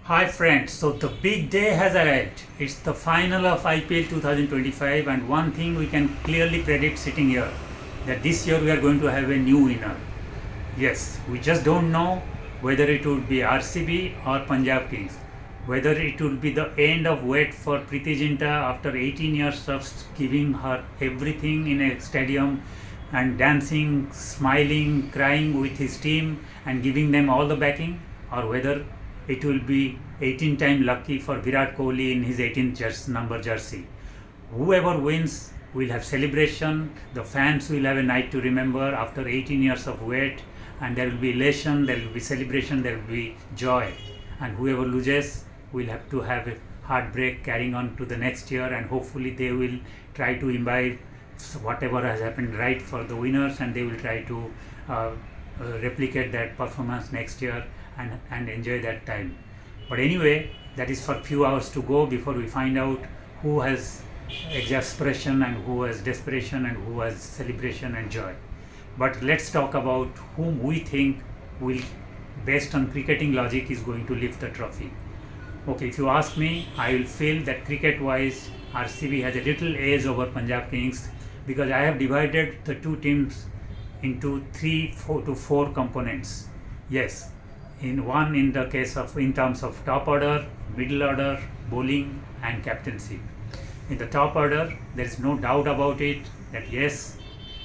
Hi friends, so the big day has arrived. It's the final of IPL 2025 and one thing we can clearly predict sitting here, that this year we are going to have a new winner. Yes, we just don't know whether it would be RCB or Punjab Kings, whether it would be the end of wait for Preeti Zinta after 18 years of giving her everything in a stadium and dancing, smiling, crying with his team and giving them all the backing, or whether it will be 18 time lucky for Virat Kohli in his 18th number jersey. Whoever wins will have celebration, the fans will have a night to remember after 18 years of wait, and there will be elation, there will be celebration, there will be joy. And whoever loses will have to have a heartbreak carrying on to the next year, and hopefully they will try to imbibe whatever has happened right for the winners, and they will try to replicate that performance next year and enjoy that time. But anyway, that is for few hours to go before we find out who has exasperation and who has desperation and who has celebration and joy. But let's talk about whom we think will, based on cricketing logic, is going to lift the trophy. Okay, if you ask me, I will feel that cricket wise RCB has a little edge over Punjab Kings, because I have divided the two teams into 3 to 4 components. Yes, in the case of in terms of top order, middle order, bowling and captaincy. In the top order, there is no doubt about it that yes,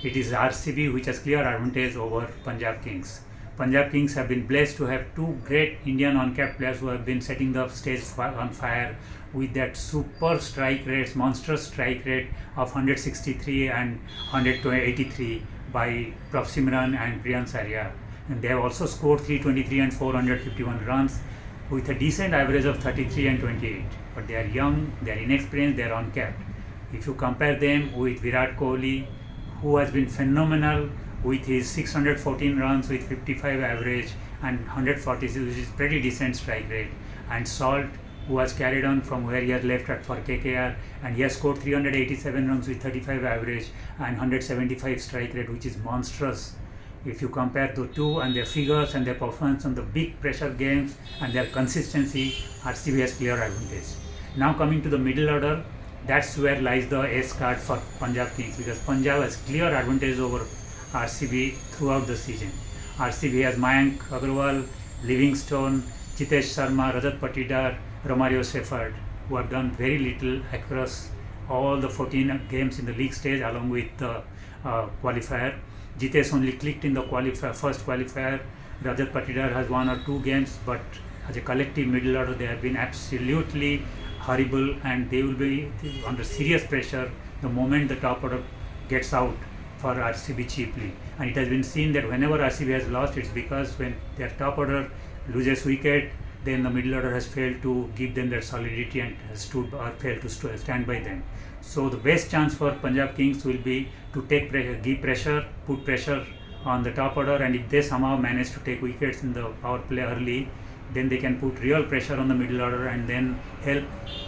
it is RCB which has clear advantage over Punjab Kings. Punjab Kings have been blessed to have two great Indian on-cap players who have been setting the stage on fire with that super strike rates, monstrous strike rate of 163 and 183 by Prof Simran and Priyan Saria. And they have also scored 323 and 451 runs with a decent average of 33 and 28. But they are young, they are inexperienced, they are uncapped. If you compare them with Virat Kohli, who has been phenomenal with his 614 runs with 55 average and 146, which is pretty decent strike rate, and Salt, who has carried on from where he has left at for KKR, and he has scored 387 runs with 35 average and 175 strike rate, which is monstrous. If you compare the two and their figures and their performance on the big pressure games and their consistency, RCB has clear advantage. Now coming to the middle order, that's where lies the ace card for Punjab Kings, because Punjab has clear advantage over RCB throughout the season. RCB has Mayank Agarwal, Livingstone, Jitesh Sharma, Rajat Patidar, Romario Shepherd, who have done very little across all the 14 games in the league stage along with the qualifier. Jitesh only clicked in the first qualifier. Rajat Patidar has 1 or 2 games, but as a collective middle order they have been absolutely horrible, and they will be under serious pressure the moment the top order gets out for RCB cheaply. And it has been seen that whenever RCB has lost, it's because when their top order loses wicket, then the middle order has failed to give them their solidity and has failed to stand by them. So the best chance for Punjab Kings will be to take pressure, give pressure, put pressure on the top order, and if they somehow manage to take wickets in the power play early, then they can put real pressure on the middle order and then help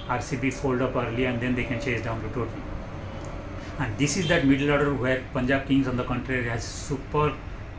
RCB fold up early, and then they can chase down the total. And this is that middle order where Punjab Kings on the contrary has super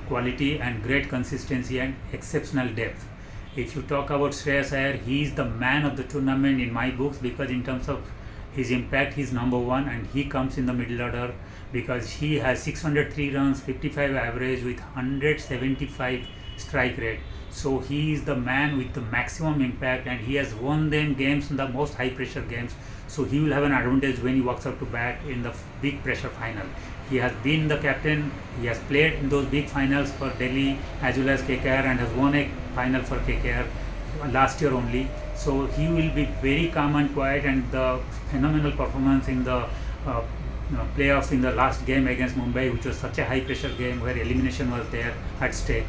quality and great consistency and exceptional depth. If you talk about Shreyas Iyer, he is the man of the tournament in my books, because in terms of his impact, he is number one, and he comes in the middle order because he has 603 runs, 55 average with 175 strike rate. So he is the man with the maximum impact, and he has won them games in the most high pressure games. So he will have an advantage when he walks out to bat in the big pressure final. He has been the captain, he has played in those big finals for Delhi as well as KKR, and has won a final for KKR last year only. So he will be very calm and quiet, and the phenomenal performance in the playoff in the last game against Mumbai, which was such a high pressure game where elimination was there at stake.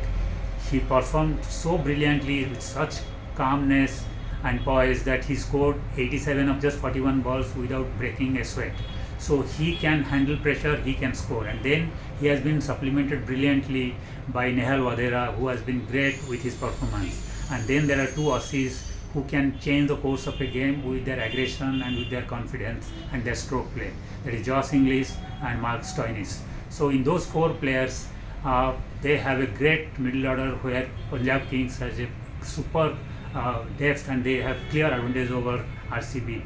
He performed so brilliantly with such calmness and poise that he scored 87 of just 41 balls without breaking a sweat. So he can handle pressure, he can score, and then he has been supplemented brilliantly by Nehal Wadera, who has been great with his performance. And then there are two Aussies who can change the course of a game with their aggression and with their confidence and their stroke play. That is Josh Inglis and Mark Stoinis. So in those 4 players, they have a great middle order where Punjab Kings has a super depth and they have clear advantage over RCB.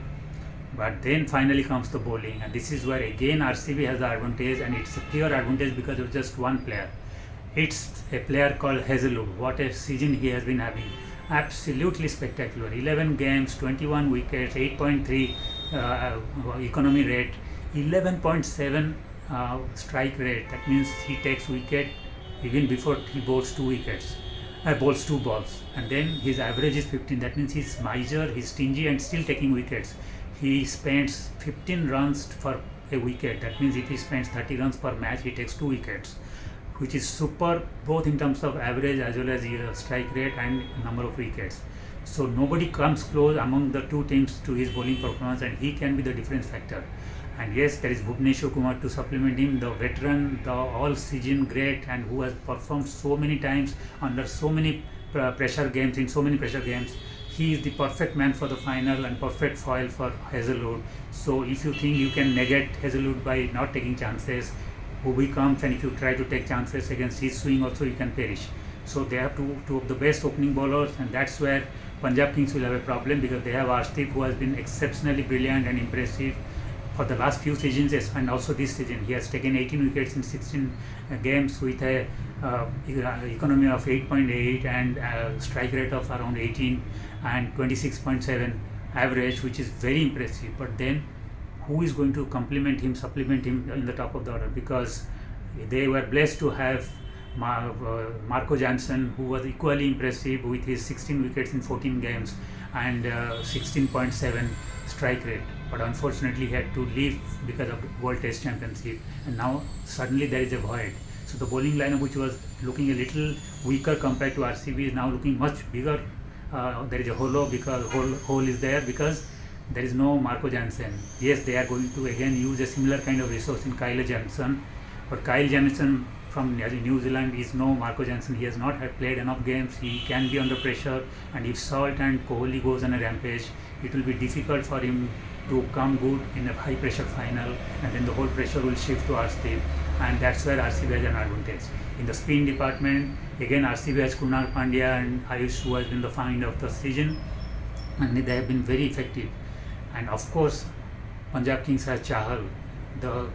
But then finally comes the bowling, and this is where again RCB has the advantage, and it's a clear advantage because of just one player. It's a player called Hazelwood. What a season he has been having! Absolutely spectacular. 11 games, 21 wickets, 8.3 economy rate, 11.7 strike rate. That means he takes wicket even before he bowls bowls two balls, and then his average is 15. That means he's miser, he's stingy, and still taking wickets. He spends 15 runs for a wicket. That means if he spends 30 runs per match, he takes 2 wickets, which is super both in terms of average as well as strike rate and number of wickets. So nobody comes close among the two teams to his bowling performance, and he can be the difference factor. And yes, there is Bhuvneshwar Kumar to supplement him, the veteran, the all-season great, and who has performed so many times under so many pressure games, in so many pressure games. He is the perfect man for the final and perfect foil for Hazelwood. So if you think you can negate Hazelwood by not taking chances, Bhuvi comes, and if you try to take chances against his swing also, you can perish. So they have two of the best opening bowlers, and that's where Punjab Kings will have a problem, because they have Arshdeep, who has been exceptionally brilliant and impressive for the last few seasons, and also this season. He has taken 18 wickets in 16 games with a economy of 8.8 and strike rate of around 18 and 26.7 average, which is very impressive. But then who is going to complement him, supplement him in the top of the order? Because they were blessed to have Marco Jansen, who was equally impressive with his 16 wickets in 14 games and 16.7 strike rate. But unfortunately he had to leave because of the World Test Championship, and now suddenly there is a void. So the bowling lineup, which was looking a little weaker compared to RCB, is now looking much bigger. There is a hole is there because there is no Marco Jansen. Yes, they are going to again use a similar kind of resource in Kyle Jamieson, but Kyle Jamieson from New Zealand is no Marco Jansen. He has not played enough games. He can be under pressure, and if Salt and Kohli goes on a rampage, it will be difficult for him to come good in a high pressure final, and then the whole pressure will shift to RCB, and that's where RCB has an advantage. In the spin department, again RCB has Kunal Pandya and Ayush, who has been the find of the season, and they have been very effective. And of course, Punjab Kings has Chahal, the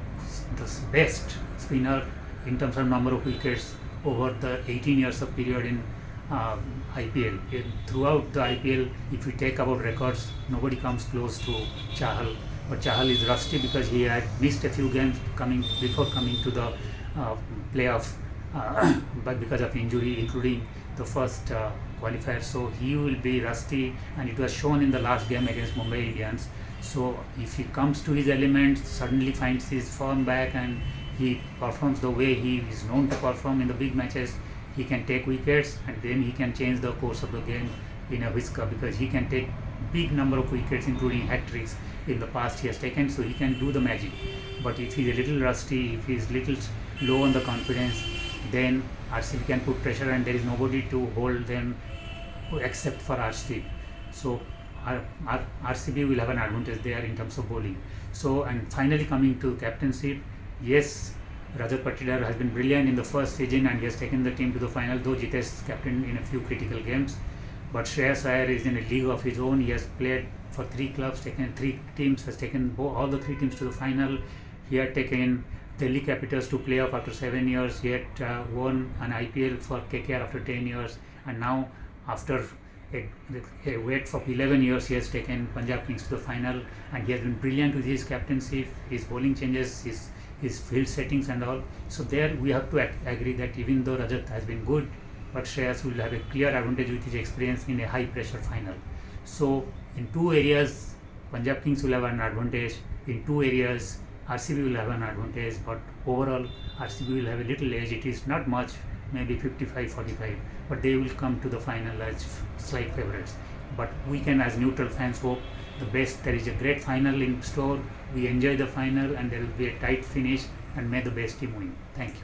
best spinner in terms of number of wickets over the 18 years of period in IPL. Throughout the IPL, if we take about records, nobody comes close to Chahal. But Chahal is rusty because he had missed a few games before coming to the playoff, but because of injury, including the first qualifier. So he will be rusty, and it was shown in the last game against Mumbai Indians. So if he comes to his element, suddenly finds his form back, and he performs the way he is known to perform in the big matches, he can take wickets, and then he can change the course of the game in a whisker, because he can take big number of wickets, including hat-tricks in the past he has taken, so he can do the magic. But if he is a little rusty, if he is little low on the confidence, then RCB can put pressure, and there is nobody to hold them except for RCB. So RCB will have an advantage there in terms of bowling. So, and finally coming to captainship, yes, Rajat Patidar has been brilliant in the first season, and he has taken the team to the final, though Jitesh captained in a few critical games. But Shreyas Iyer is in a league of his own. He has played for 3 clubs, taken 3 teams, has taken all the 3 teams to the final. He had taken Delhi Capitals to playoff after 7 years. He had won an IPL for KKR after 10 years, and now after a wait for 11 years, he has taken Punjab Kings to the final, and he has been brilliant with his captaincy, his bowling changes, his field settings and all. So there we have to agree that even though Rajat has been good, but Shreyas will have a clear advantage with his experience in a high pressure final. So in 2 areas, Punjab Kings will have an advantage. In 2 areas, RCB will have an advantage, but overall RCB will have a little edge. It is not much, maybe 55-45, but they will come to the final as slight favorites. But we can, as neutral fans, hope the best. There is a great final in store. We enjoy the final, and there will be a tight finish, and may the best team win. Thank you.